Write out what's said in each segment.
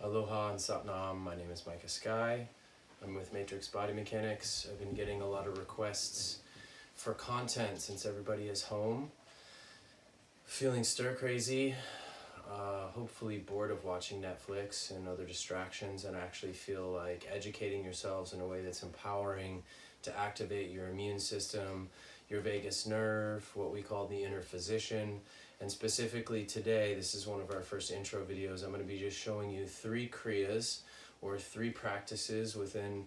Aloha and Satnam, my name is Micah Sky. I'm with Matrix Body Mechanics. I've been getting a lot of requests for content since everybody is home. Feeling stir crazy, hopefully bored of watching Netflix and other distractions, and actually feel like educating yourselves in a way that's empowering to activate your immune system, your vagus nerve, what we call the inner physician. And specifically today, this is one of our first intro videos. I'm going to be just showing you 3 kriyas, or 3 practices within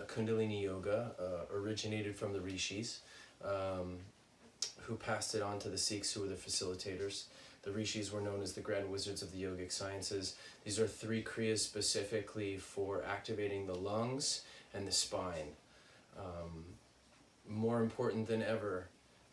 Kundalini Yoga, originated from the Rishis, who passed it on to the Sikhs, who were the facilitators. The Rishis were known as the Grand Wizards of the Yogic Sciences. These are 3 kriyas specifically for activating the lungs and the spine. More important than ever,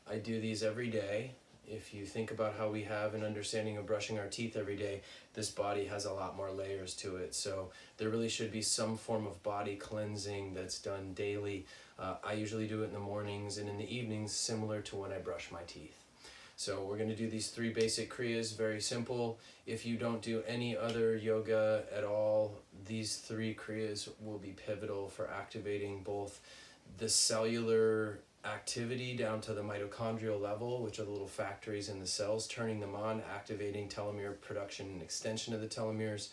I do these every day. If you think about how we have an understanding of brushing our teeth every day, this body has a lot more layers to it. So there really should be some form of body cleansing that's done daily. I usually do it in the mornings and in the evenings, similar to when I brush my teeth. So we're going to do these 3 basic kriyas, very simple. If you don't do any other yoga at all, these 3 kriyas will be pivotal for activating both the cellular activity down to the mitochondrial level, which are the little factories in the cells, turning them on, activating telomere production and extension of the telomeres,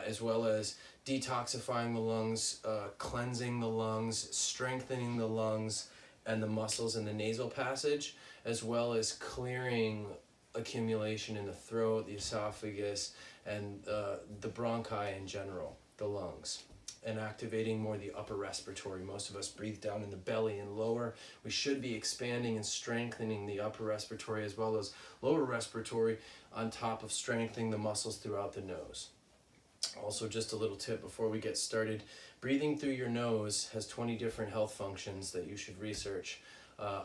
as well as detoxifying the lungs, cleansing the lungs, strengthening the lungs and the muscles in the nasal passage, as well as clearing accumulation in the throat, the esophagus, and the bronchi in general, the lungs, and activating more the upper respiratory. Most of us breathe down in the belly and lower. We should be expanding and strengthening the upper respiratory as well as lower respiratory, on top of strengthening the muscles throughout the nose. Also, just a little tip before we get started, breathing through your nose has 20 different health functions that you should research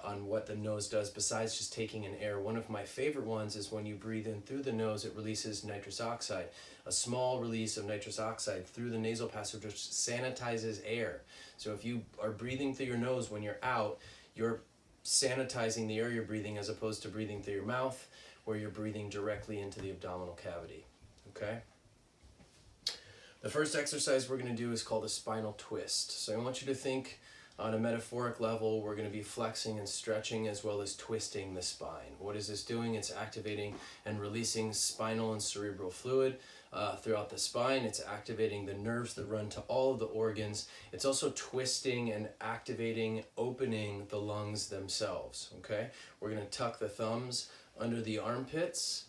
on what the nose does besides just taking in air. One of my favorite ones is when you breathe in through the nose, it releases nitrous oxide. A small release of nitrous oxide through the nasal passage, which sanitizes air. So if you are breathing through your nose when you're out, you're sanitizing the air you're breathing, as opposed to breathing through your mouth, where you're breathing directly into the abdominal cavity. Okay? The first exercise we're going to do is called a spinal twist. So I want you to think on a metaphoric level, we're going to be flexing and stretching as well as twisting the spine. What is this doing? It's activating and releasing spinal and cerebral fluid throughout the spine. It's activating the nerves that run to all of the organs. It's also twisting and activating, opening the lungs themselves. Okay? We're going to tuck the thumbs under the armpits.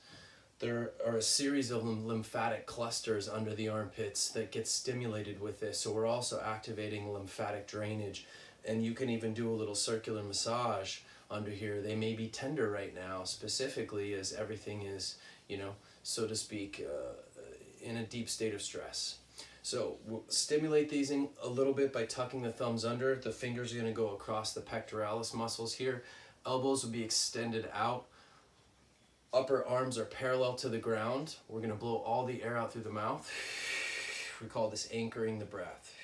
There are a series of lymphatic clusters under the armpits that get stimulated with this. So we're also activating lymphatic drainage. And you can even do a little circular massage under here. They may be tender right now, specifically as everything is, so to speak, in a deep state of stress. So we'll stimulate these in a little bit by tucking the thumbs under. The fingers are going to go across the pectoralis muscles here. Elbows will be extended out. Upper arms are parallel to the ground. We're going to blow all the air out through the mouth. We call this anchoring the breath.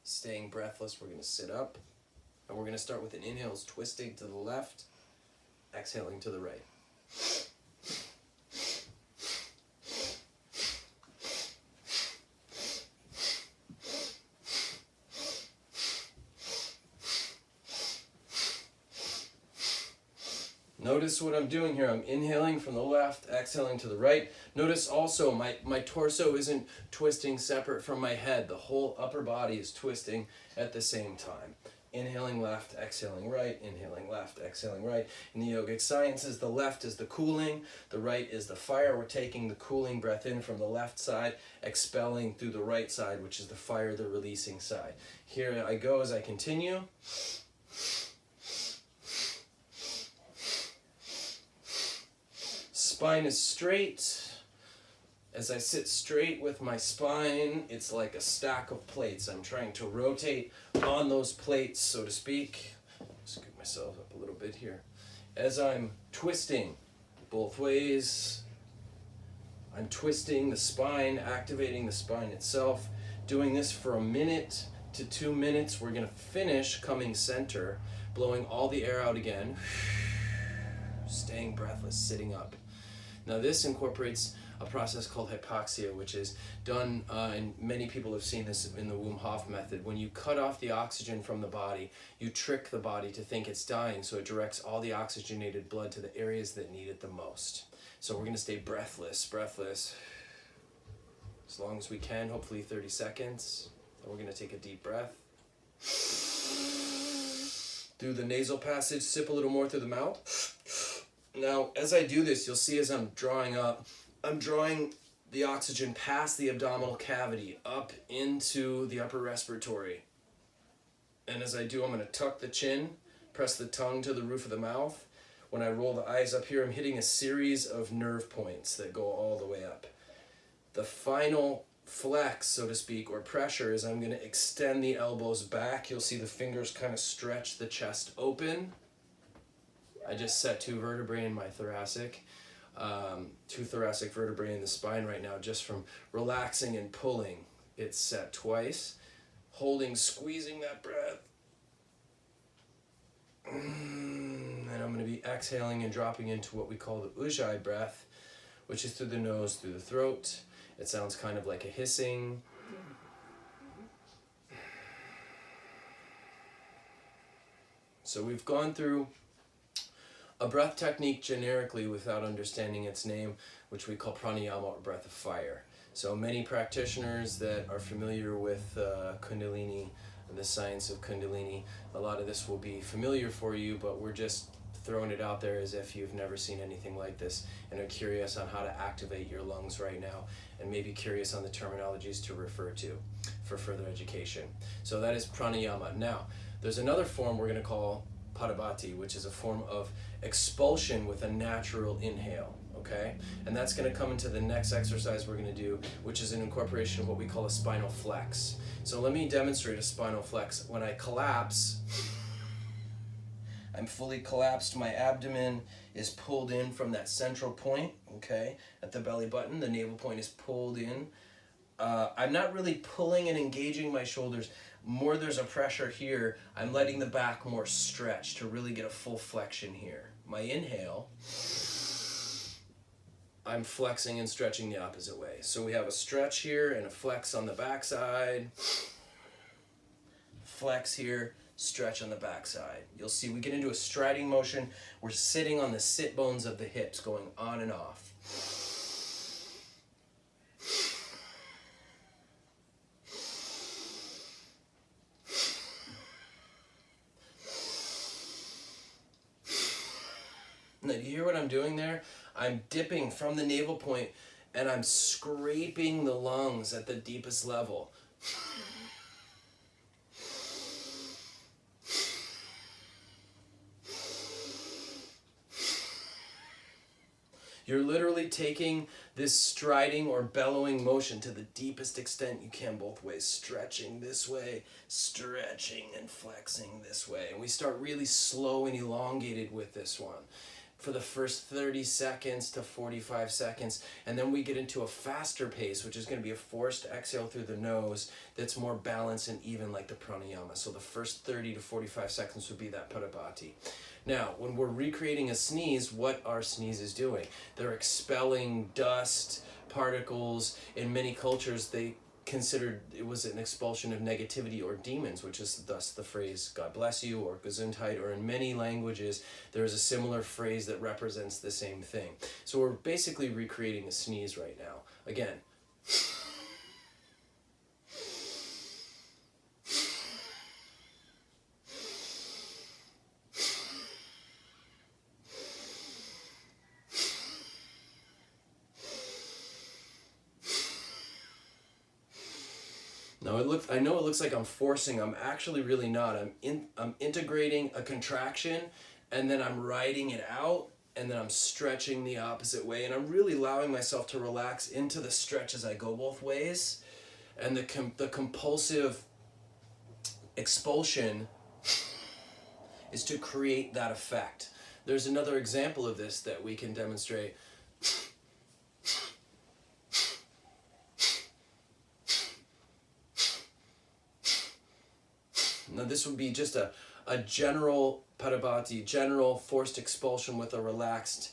Staying breathless, we're going to sit up. And we're going to start with an inhale, twisting to the left, exhaling to the right. Notice what I'm doing here. I'm inhaling from the left, exhaling to the right. Notice also my torso isn't twisting separate from my head. The whole upper body is twisting at the same time. Inhaling left, exhaling right, inhaling left, exhaling right. In the yogic sciences, the left is the cooling, the right is the fire. We're taking the cooling breath in from the left side, expelling through the right side, which is the fire, the releasing side. Here I go as I continue. Spine is straight. As I sit straight with my spine, it's like a stack of plates. I'm trying to rotate on those plates, so to speak. Scoop myself up a little bit here. As I'm twisting both ways, I'm twisting the spine, activating the spine itself. Doing this for 1 minute to 2 minutes. We're going to finish coming center, blowing all the air out again. Staying breathless, sitting up. Now this incorporates a process called hypoxia, which is done, and many people have seen this in the Wim Hof method. When you cut off the oxygen from the body, you trick the body to think it's dying, so it directs all the oxygenated blood to the areas that need it the most. So we're going to stay breathless, as long as we can, hopefully 30 seconds. Then we're going to take a deep breath. Through the nasal passage, sip a little more through the mouth. Now, as I do this, you'll see as I'm drawing up, I'm drawing the oxygen past the abdominal cavity, up into the upper respiratory. And as I do, I'm going to tuck the chin, press the tongue to the roof of the mouth. When I roll the eyes up here, I'm hitting a series of nerve points that go all the way up. The final flex, so to speak, or pressure, is I'm going to extend the elbows back. You'll see the fingers kind of stretch the chest open. I just set 2 vertebrae in my thoracic, 2 thoracic vertebrae in the spine right now, just from relaxing and pulling. It's set twice, holding, squeezing that breath. And I'm going to be exhaling and dropping into what we call the Vijai Breath, which is through the nose, through the throat. It sounds kind of like a hissing. So we've gone through a breath technique generically without understanding its name, which we call pranayama, or breath of fire. So many practitioners that are familiar with Kundalini and the science of Kundalini, a lot of this will be familiar for you, but we're just throwing it out there as if you've never seen anything like this and are curious on how to activate your lungs right now, and maybe curious on the terminologies to refer to for further education. So that is pranayama. Now, there's another form we're going to call padabhati, which is a form of expulsion with a natural inhale, okay? And that's going to come into the next exercise we're going to do, which is an incorporation of what we call a spinal flex. So let me demonstrate a spinal flex. When I collapse, I'm fully collapsed, my abdomen is pulled in from that central point, okay, at the belly button. The navel point is pulled in. I'm not really pulling and engaging my shoulders. More there's a pressure here. I'm letting the back more stretch to really get a full flexion here. My inhale, I'm flexing and stretching the opposite way. So we have a stretch here and a flex on the backside. Flex here, stretch on the backside. You'll see we get into a striding motion. We're sitting on the sit bones of the hips, going on and off. Now, do you hear what I'm doing there? I'm dipping from the navel point and I'm scraping the lungs at the deepest level. You're literally taking this striding or bellowing motion to the deepest extent you can both ways. Stretching this way, stretching and flexing this way. And we start really slow and elongated with this one for the first 30 seconds to 45 seconds. And then we get into a faster pace, which is going to be a forced exhale through the nose that's more balanced and even like the pranayama. So the first 30 to 45 seconds would be that padabhati. Now, when we're recreating a sneeze, what are sneezes doing? They're expelling dust, particles. In many cultures, they considered it was an expulsion of negativity or demons, which is thus the phrase God bless you or Gesundheit, or in many languages, there is a similar phrase that represents the same thing. So we're basically recreating a sneeze right now. Again. Now I know it looks like I'm forcing. I'm actually really not. I'm integrating a contraction, and then I'm riding it out, and then I'm stretching the opposite way, and I'm really allowing myself to relax into the stretch as I go both ways, and the compulsive expulsion is to create that effect. There's another example of this that we can demonstrate. Now this would be just a general padabhati, general forced expulsion with a relaxed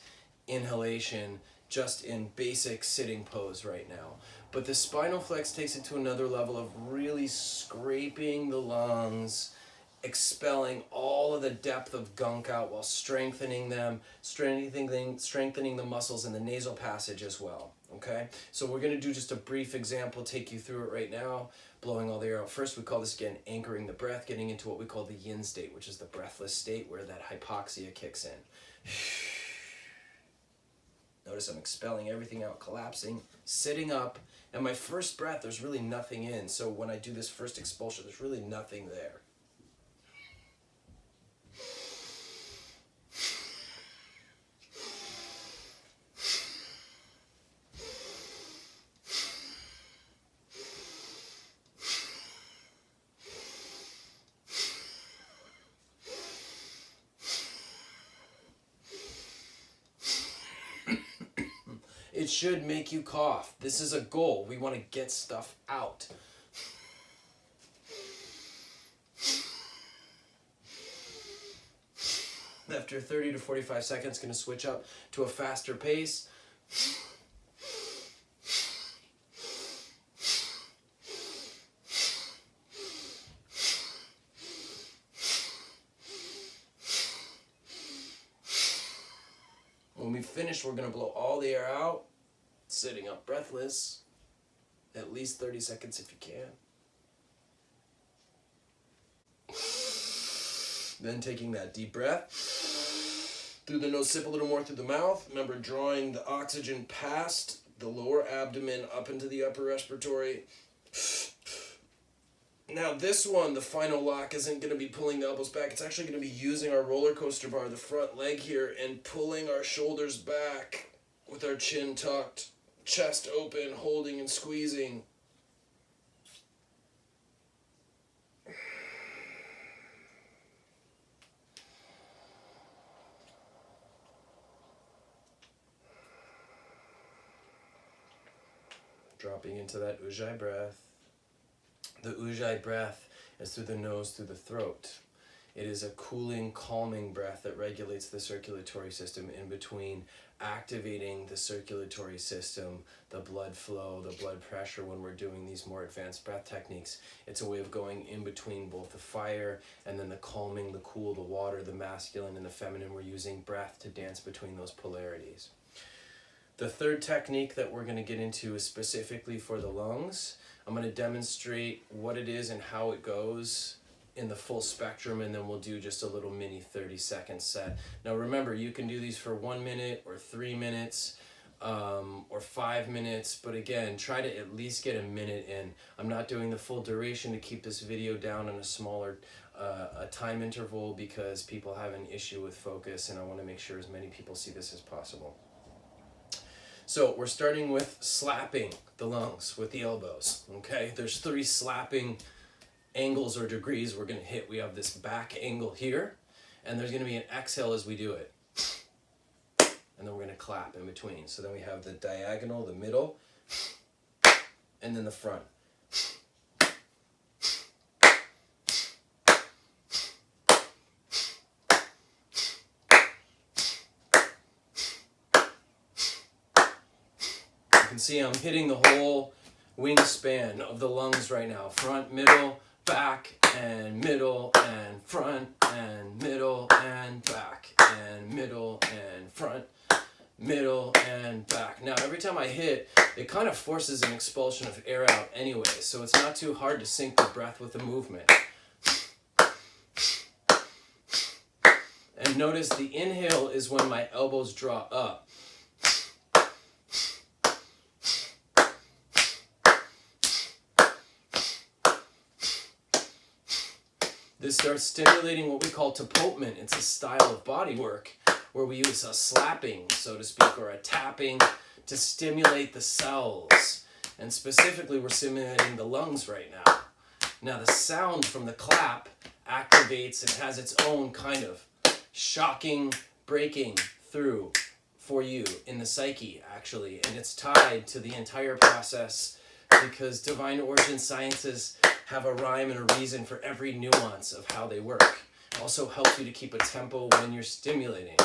inhalation, just in basic sitting pose right now. But the Spinal Flex takes it to another level of really scraping the lungs, expelling all of the depth of gunk out while strengthening them, strengthening the muscles in the nasal passage as well. Okay, so we're going to do just a brief example, take you through it right now, blowing all the air out. First, we call this again anchoring the breath, getting into what we call the yin state, which is the breathless state where that hypoxia kicks in. Notice I'm expelling everything out, collapsing, sitting up, and my first breath, there's really nothing in. So when I do this first expulsion, there's really nothing there. It should make you cough. This is a goal. We want to get stuff out. After 30 to 45 seconds, going to switch up to a faster pace. When we finish, we're going to blow all the air out, sitting up breathless, at least 30 seconds if you can. Then taking that deep breath through the nose, sip a little more through the mouth. Remember, drawing the oxygen past the lower abdomen up into the upper respiratory. Now this one, the final lock, isn't going to be pulling the elbows back. It's actually going to be using our roller coaster bar, the front leg here, and pulling our shoulders back with our chin tucked, chest open, holding and squeezing. Dropping into that Vijai breath. The Vijai breath is through the nose, through the throat. It is a cooling, calming breath that regulates the circulatory system in between activating the circulatory system, the blood flow, the blood pressure when we're doing these more advanced breath techniques. It's a way of going in between both the fire and then the calming, the cool, the water, the masculine and the feminine. We're using breath to dance between those polarities. The third technique that we're going to get into is specifically for the lungs. I'm going to demonstrate what it is and how it goes in the full spectrum, and then we'll do just a little mini 30-second set. Now remember, you can do these for 1 minute or 3 minutes or 5 minutes, but again, try to at least get a minute in. I'm not doing the full duration to keep this video down on a smaller time interval because people have an issue with focus, and I want to make sure as many people see this as possible. So we're starting with slapping the lungs with the elbows, okay? There's 3 slapping angles or degrees we're going to hit. We have this back angle here, and there's going to be an exhale as we do it. And then we're going to clap in between. So then we have the diagonal, the middle, and then the front. You can see I'm hitting the whole wingspan of the lungs right now. Front, middle, back, and middle, and front, and middle, and back, and middle, and front, middle, and back. Now, every time I hit, it kind of forces an expulsion of air out anyway, so it's not too hard to sync the breath with the movement. And notice the inhale is when my elbows draw up. This starts stimulating what we call tapotment. It's a style of body work where we use a slapping, so to speak, or a tapping to stimulate the cells. And specifically, we're stimulating the lungs right now. Now, the sound from the clap activates and has its own kind of shocking breaking through for you in the psyche, actually. And it's tied to the entire process because divine origin sciences have a rhyme and a reason for every nuance of how they work. It also helps you to keep a tempo when you're stimulating.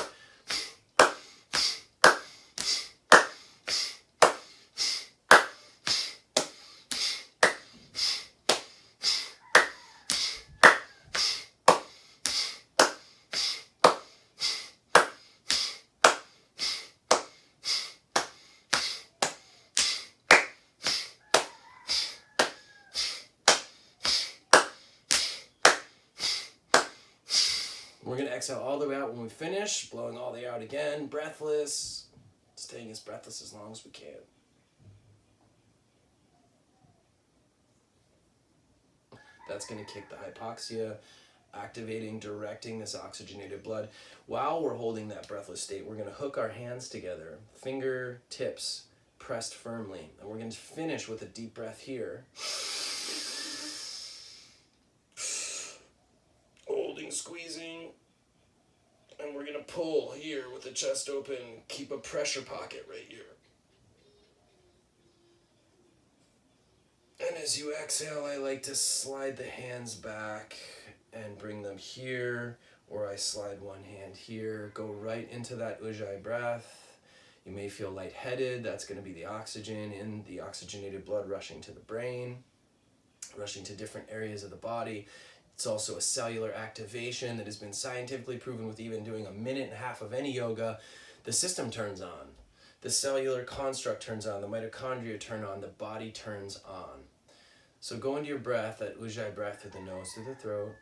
exhale all the way out when we finish, blowing all the way out again, breathless, staying as breathless as long as we can. That's going to kick the hypoxia, activating, directing this oxygenated blood. While we're holding that breathless state, we're going to hook our hands together, fingertips pressed firmly, and we're going to finish with a deep breath here. Holding, squeezing, and we're going to pull here with the chest open, keep a pressure pocket right here. And as you exhale, I like to slide the hands back and bring them here, or I slide one hand here, go right into that Vijai Breath. You may feel lightheaded. That's going to be the oxygen in the oxygenated blood rushing to the brain, rushing to different areas of the body. It's also a cellular activation that has been scientifically proven with even doing a minute and a half of any yoga. The system turns on. The cellular construct turns on. The mitochondria turn on. The body turns on. So go into your breath, that Vijai breath through the nose, through the throat.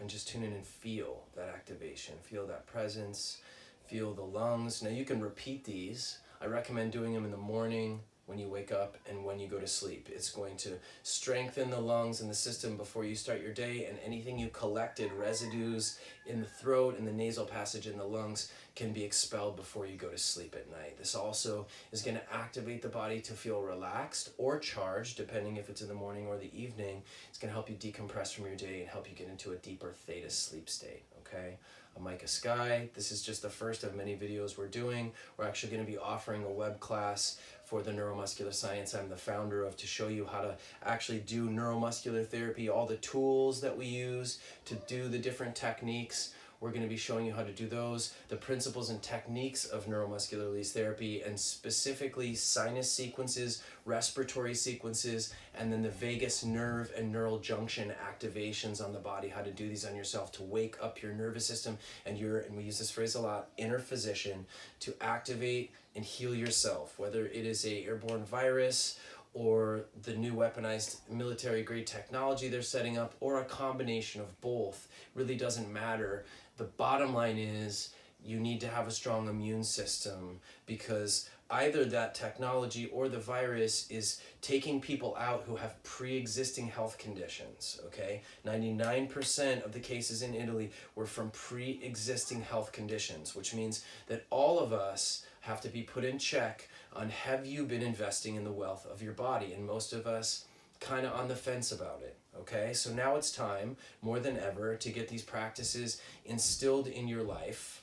And just tune in and feel that activation. Feel that presence. Feel the lungs. Now you can repeat these. I recommend doing them in the morning, when you wake up, and when you go to sleep. It's going to strengthen the lungs and the system before you start your day, and anything you collected, residues in the throat and the nasal passage in the lungs, can be expelled before you go to sleep at night. This also is going to activate the body to feel relaxed or charged, depending if it's in the morning or the evening. It's going to help you decompress from your day and help you get into a deeper theta sleep state, okay? I'm Micah Sky. This is just the first of many videos we're doing. We're actually going to be offering a web class for the neuromuscular science I'm the founder of, to show you how to actually do neuromuscular therapy, all the tools that we use to do the different techniques. We're going to be showing you how to do those, the principles and techniques of neuromuscular release therapy, and specifically sinus sequences, respiratory sequences, and then the vagus nerve and neural junction activations on the body, how to do these on yourself to wake up your nervous system and and we use this phrase a lot, inner physician, to activate and heal yourself, whether it is a airborne virus or the new weaponized military-grade technology they're setting up, or a combination of both. Really doesn't matter. The bottom line is you need to have a strong immune system, because either that technology or the virus is taking people out who have pre-existing health conditions, okay? 99% of the cases in Italy were from pre-existing health conditions, which means that all of us have to be put in check on, have you been investing in the wealth of your body? And most of us kind of on the fence about it, okay? So now it's time, more than ever, to get these practices instilled in your life,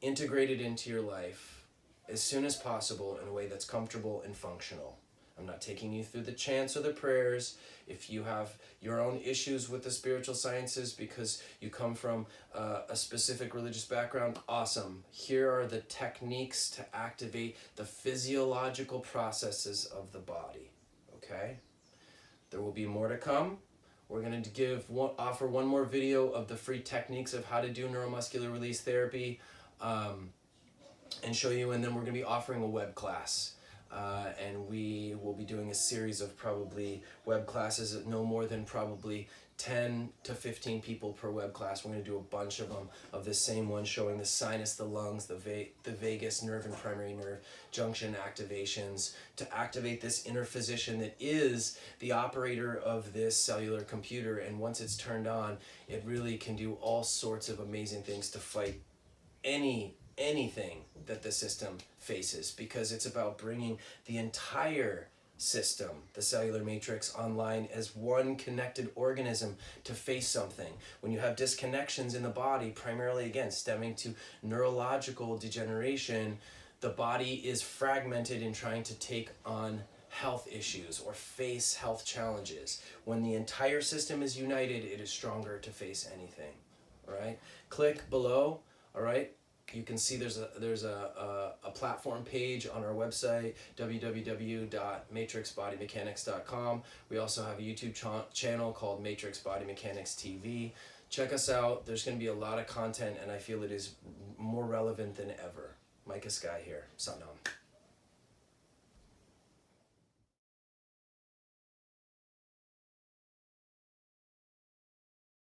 integrated into your life as soon as possible in a way that's comfortable and functional. I'm not taking you through the chants or the prayers. If you have your own issues with the spiritual sciences because you come from a specific religious background, awesome. Here are the techniques to activate the physiological processes of the body, okay? There will be more to come. We're going to offer one more video of the free techniques of how to do neuromuscular release therapy and show you, and then we're going to be offering a web class. And we will be doing a series of probably web classes at no more than probably 10 to 15 people per web class. We're going to do a bunch of them of the same one, showing the sinus, the lungs, the vagus nerve and primary nerve junction activations to activate this inner physician that is the operator of this cellular computer. And once it's turned on, it really can do all sorts of amazing things to fight anything that the system faces, because it's about bringing the entire system, the cellular matrix, online as one connected organism to face something. When you have disconnections in the body, primarily again stemming to neurological degeneration, the body is fragmented in trying to take on health issues or face health challenges. When the entire system is united, it is stronger to face anything. All right, click below. All right, you can see there's a platform page on our website, www.matrixbodymechanics.com. We also have a YouTube channel called Matrix Body Mechanics TV. Check us out. There's going to be a lot of content, and I feel it is more relevant than ever. Micah Sky here. Satnam.